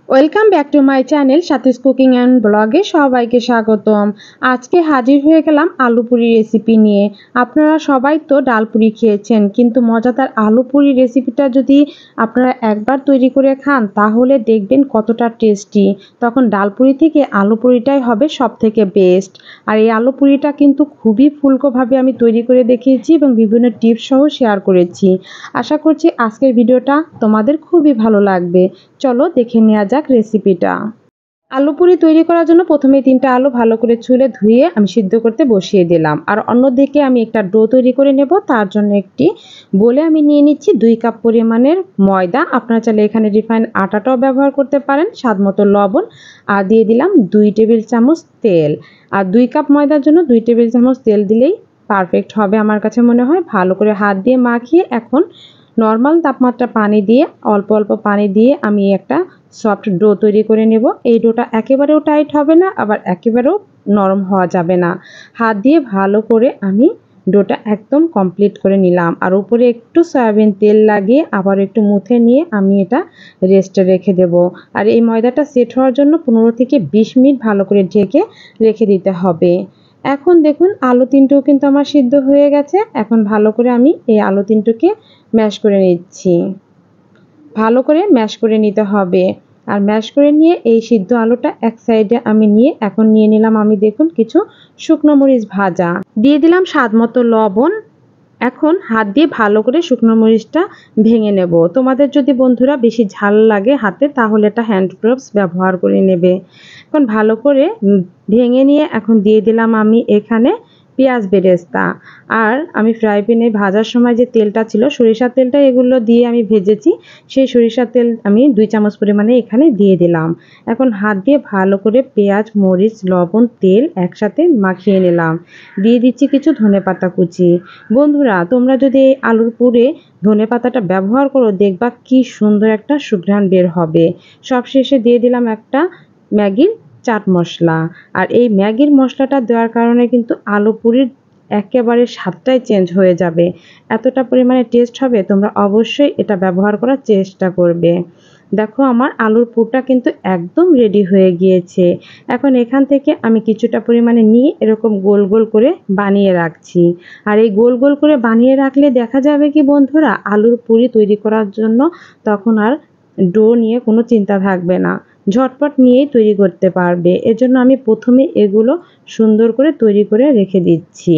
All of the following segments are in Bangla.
Welcome back to my channel সাথীস cooking and ব্লগে সবাইকে স্বাগতম। আজকে হাজির হয়ে গেলাম আলু পুরি রেসিপি নিয়ে। আপনারা সবাই তো ডাল পুরি খেয়েছেন, কিন্তু মজাদার আলু পুরি রেসিপিটা যদি আপনারা একবার তৈরি করে খান তাহলে দেখবেন কতটা টেস্টি। তখন ডাল পুরি থেকে আলু পুরিটাই হবে সব থেকে বেস্ট। আর এই আলু পুরিটা কিন্তু খুবই ফুলকোভাবে আমি তৈরি করে দেখিয়েছি এবং বিভিন্ন টিপস সহ শেয়ার করেছি। আশা করছি আজকের ভিডিওটা তোমাদের খুবই ভালো লাগবে। চলো দেখে নেওয়া যাক রেসিপিটা। আলু পুরি তৈরি করার জন্য প্রথমে 3টা আলু ভালো করে ছুলে ধুয়ে আমি সিদ্ধ করতে বসিয়ে দিলাম। আর অন্যদিকে আমি একটা ডো তৈরি করে নেব। তার জন্য একটি বলে আমি নিয়ে নিচ্ছি 2 কাপ পরিমাণের ময়দা। আপনারা চাইলে এখানে রিফাইন আটাটাও ব্যবহার করতে পারেন, স্বাদমতো লবণ, আর দিয়ে দিলাম 2 টেবিল চামচ তেল। আর 2 কাপ ময়দার জন্য 2 টেবিল চামচ তেল দিলেই পারফেক্ট হবে আমার কাছে মনে হয়। ভালো করে হাত দিয়ে মাখিয়ে এখন নর্মাল তাপমাত্রা পানি দিয়ে অল্প অল্প পানি দিয়ে আমি একটা সফট ডো তৈরি করে নেব। এই ডোটা একেবারেও টাইট হবে না, আবার একেবারেও নরম হওয়া যাবে না। হাত দিয়ে ভালো করে আমি ডোটা একদম কমপ্লিট করে নিলাম। আর উপরে একটু সয়াবিন তেল লাগিয়ে আবার একটু মুথে নিয়ে আমি এটা রেস্টে রেখে দেব। আর এই ময়দাটা সেট হওয়ার জন্য 15 থেকে 20 মিনিট ভালো করে ঢেকে রেখে দিতে হবে। এখন দেখুন আলু তিনটেও কিন্তু আমার সিদ্ধ হয়ে গেছে। এখন ভালো করে আমি এই আলু তিনটেকে ম্যাশ করে নিচ্ছি। ভালো করে ম্যাশ করে নিতে হবে। আর ম্যাশ করে নিয়ে এই সিদ্ধ আলুটা এক সাইডে আমি নিয়ে এখন নিয়ে নিলাম আমি দেখুন কিছু শুকনো মরিচ ভাজা। দিয়ে দিলাম স্বাদমতো লবণ। এখন হাত দিয়ে ভালো করে শুকনো মরিচটা ভেঙে নেব। তোমাদের যদি বন্ধুরা বেশি ঝাল লাগে হাতে তাহলে এটা হ্যান্ড গ্লোভস ব্যবহার করে নেবে। এখন ভালো করে ভেঙে নিয়ে এখন দিয়ে দিলাম আমি এখানে পেঁয়াজ বেরেস্তা। আর আমি ফ্রাই প্যানে ভাজার সময় যে তেলটা ছিল সরিষার তেলটা এগুলো দিয়ে আমি ভেজেছি, সেই সরিষার তেল আমি 2 চামচ পরিমাণে এখানে দিয়ে দিলাম। এখন হাত দিয়ে ভালো করে পেঁয়াজ, মরিচ, লবণ, তেল একসাথে মাখিয়ে নিলাম। দিয়ে দিচ্ছি কিছু ধনেপাতা কুচি। বন্ধুরা তোমরা যদি এই আলুর পুরে ধনেপাতাটা ব্যবহার করো দেখবা কি সুন্দর একটা সুঘ্রাণ বের হবে। সবশেষে দিয়ে দিলাম একটা ম্যাগির চাট মশলা। আর এই ম্যাগির মশলাটা দেওয়ার কারণে কিন্তু আলু পুরির একেবারে স্বাদটাই চেঞ্জ হয়ে যাবে। এতটা পরিমাণে টেস্ট হবে, তোমরা অবশ্যই এটা ব্যবহার করার চেষ্টা করবে। দেখো আমার আলুর পুরটা কিন্তু একদম রেডি হয়ে গিয়েছে। এখন এখান থেকে আমি কিছুটা পরিমাণে নিয়ে এরকম গোল গোল করে বানিয়ে রাখছি। আর এই গোল গোল করে বানিয়ে রাখলে দেখা যাবে কি বন্ধুরা, আলুর পুরি তৈরি করার জন্য তখন আর ডো নিয়ে কোনো চিন্তা থাকবে না, ঝটপট নিয়েই তৈরি করতে পারবে। এজন্য আমি প্রথমে এগুলো সুন্দর করে তৈরি করে রেখে দিচ্ছি।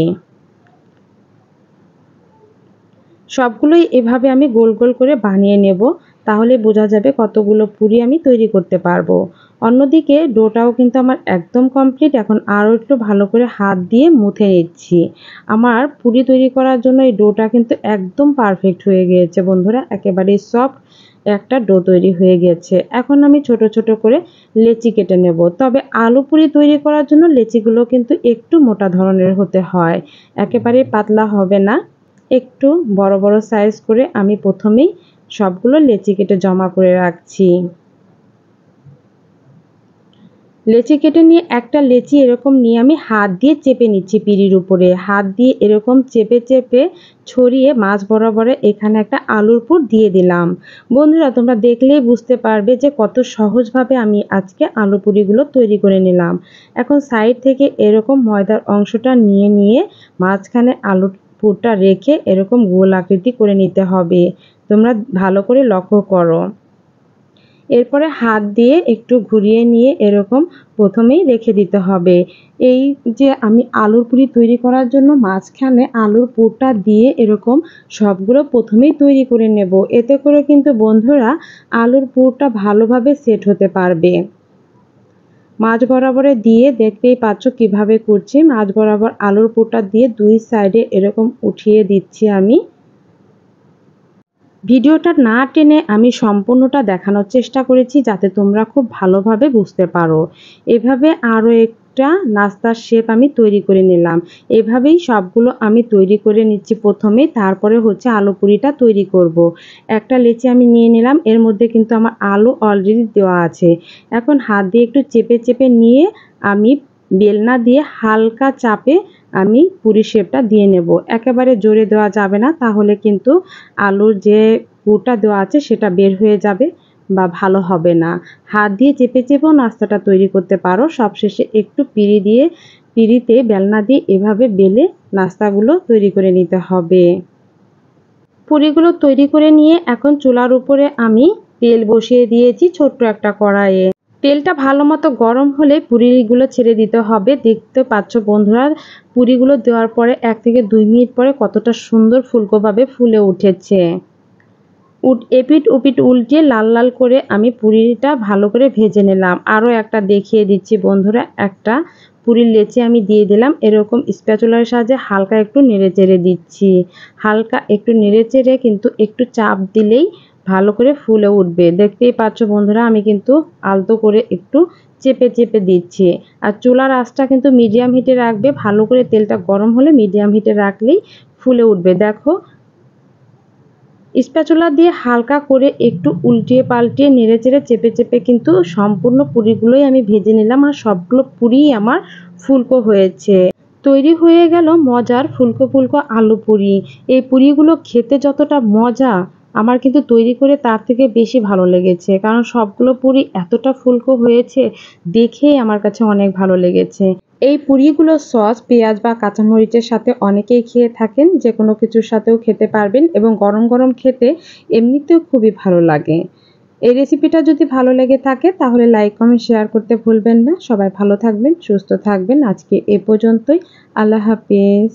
সবগুলোই এভাবে আমি গোল গোল করে বানিয়ে নেব, তাহলে বোঝা যাবে কতগুলো পুরি আমি তৈরি করতে পারবো। অন্যদিকে ডোটাও কিন্তু আমার একদম কমপ্লিট। এখন আরও একটু ভালো করে হাত দিয়ে মুথে নিচ্ছি। আমার পুরি তৈরি করার জন্য এই ডোটা কিন্তু একদম পারফেক্ট হয়ে গিয়েছে বন্ধুরা, একেবারে সফট একটা ডো তৈরি হয়ে গেছে। এখন আমি ছোট ছোট করে লেচি কেটে নেব। তবে আলু পুরি তৈরি করার জন্য লেচিগুলো কিন্তু একটু মোটা ধরনের হতে হয়, একেবারে পাতলা হবে না। একটু বড় বড় সাইজ করে আমি প্রথমেই সবগুলো লেচি কেটে জমা করে রাখছি। লেচি কেটে নিয়ে একটা লেচি এরকম নিয়ে আমি হাত দিয়ে চেপে নিচ্ছি পিঁড়ির উপরে। হাত দিয়ে এরকম চেপে চেপে ছড়িয়ে মাছ বরাবরে এখানে একটা আলুর পুর দিয়ে দিলাম। বন্ধুরা তোমরা দেখলেই বুঝতে পারবে যে কত সহজভাবে আমি আজকে আলু পুরিগুলো তৈরি করে নিলাম। এখন সাইড থেকে এরকম ময়দার অংশটা নিয়ে নিয়ে মাঝখানে আলুর পুরটা রেখে এরকম গোল আকৃতি করে নিতে হবে। তোমরা ভালো করে লক্ষ্য করো। এরপরে হাত দিয়ে একটু ঘুরিয়ে নিয়ে এরকম প্রথমেই রেখে দিতে হবে। এই যে আমি আলুর পুরি তৈরি করার জন্য মাঝখানে আলুর পুরটা দিয়ে এরকম সবগুলো প্রথমেই তৈরি করে নেব। এতে করে কিন্তু বন্ধুরা আলুর পুরটা ভালোভাবে সেট হতে পারবে। মাঝ বরাবরে দিয়ে দেখতেই পাচ্ছ কিভাবে করছি। মাঝ বরাবর আলুর পুরটা দিয়ে 2 সাইডে এরকম উঠিয়ে দিচ্ছি আমি। ভিডিওটা না টেনে আমি সম্পূর্ণটা দেখানোর চেষ্টা করেছি যাতে তোমরা খুব ভালোভাবে বুঝতে পারো। এভাবে আরও একটা নাস্তার শেপ আমি তৈরি করে নিলাম। এভাবেই সবগুলো আমি তৈরি করে নিচ্ছি প্রথমে, তারপরে হচ্ছে আলু পুরিটা তৈরি করব। একটা লেচি আমি নিয়ে নিলাম, এর মধ্যে কিন্তু আমার আলু অলরেডি দেওয়া আছে। এখন হাত দিয়ে একটু চেপে চেপে নিয়ে আমি বেলনা দিয়ে হালকা চাপে আমি পুরি শেপটা দিয়ে নেব। একেবারে জোরে দেওয়া যাবে না, তাহলে কিন্তু আলুর যে পুরটা দেওয়া আছে সেটা বের হয়ে যাবে। বা ভালো হবে না। হাত দিয়ে চেপে চেপেও নাস্তাটা তৈরি করতে পারো। সবশেষে একটু পিঁড়িতে বেলনা দিয়ে এভাবে বেলে নাস্তাগুলো তৈরি করে নিতে হবে। পুরিগুলো তৈরি করে নিয়ে এখন চুলার উপরে আমি তেল বসিয়ে দিয়েছি ছোট্ট একটা কড়াইয়ে। তেলটা ভালো মতো গরম হলে পুরিগুলো ছেড়ে দিতে হবে। দেখতে পাচ্ছ বন্ধুরা, পুরিগুলো দেওয়ার পরে 1 থেকে 2 মিনিট পরে কতটা সুন্দর ফুলকোভাবে ফুলে উঠেছে। এপিঠ ওপিঠ উল্টে লাল লাল করে আমি পুরিটা ভালো করে ভেজে নিলাম। আরও একটা দেখিয়ে দিচ্ছি বন্ধুরা, একটা পুরির লেচি আমি দিয়ে দিলাম। এরকম স্প্যাচুলার সাহায্যে হালকা একটু নেড়েচেড়ে দিচ্ছি। হালকা একটু নেড়েচেড়ে কিন্তু একটু চাপ দিলেই ভালো করে ফুলে উঠবে। দেখতেই পাচ্ছ বন্ধুরা, আমি কিন্তু আলতো করে একটু চেপে চেপে দিচ্ছি। আর চুলার আঁচটা কিন্তু মিডিয়াম হিটে রাখবে। ভালো করে তেলটা গরম হলে মিডিয়াম হিটে রাখলেই ফুলে উঠবে। দেখো, স্প্যাচুলা দিয়ে হালকা করে একটু উল্টিয়ে পাল্টিয়ে নেড়েচেড়ে চেপে চেপে কিন্তু সম্পূর্ণ পুরিগুলোই আমি ভেজে নিলাম। আর সবগুলো পুরিই আমার ফুলকো হয়েছে। তৈরি হয়ে গেল মজার ফুলকো ফুলকো আলু পুরি। এই পুরিগুলো খেতে যতটা মজা, আমার কিন্তু তৈরি করে তার থেকে বেশি ভালো লেগেছে। কারণ সবগুলো পুরি এতটা ফুলকো হয়েছে, দেখেই আমার কাছে অনেক ভালো লেগেছে। এই পুরিগুলো সস, পেঁয়াজ বা কাঁচামরিচের সাথে অনেকেই খেয়ে থাকেন। যে কোনো কিছুর সাথেও খেতে পারবেন এবং গরম গরম খেতে এমনিতেও খুবই ভালো লাগে। এই রেসিপিটা যদি ভালো লেগে থাকে তাহলে লাইক, কমেন্ট, শেয়ার করতে ভুলবেন না। সবাই ভালো থাকবেন, সুস্থ থাকবেন। আজকে এ পর্যন্তই। আল্লাহ হাফেজ।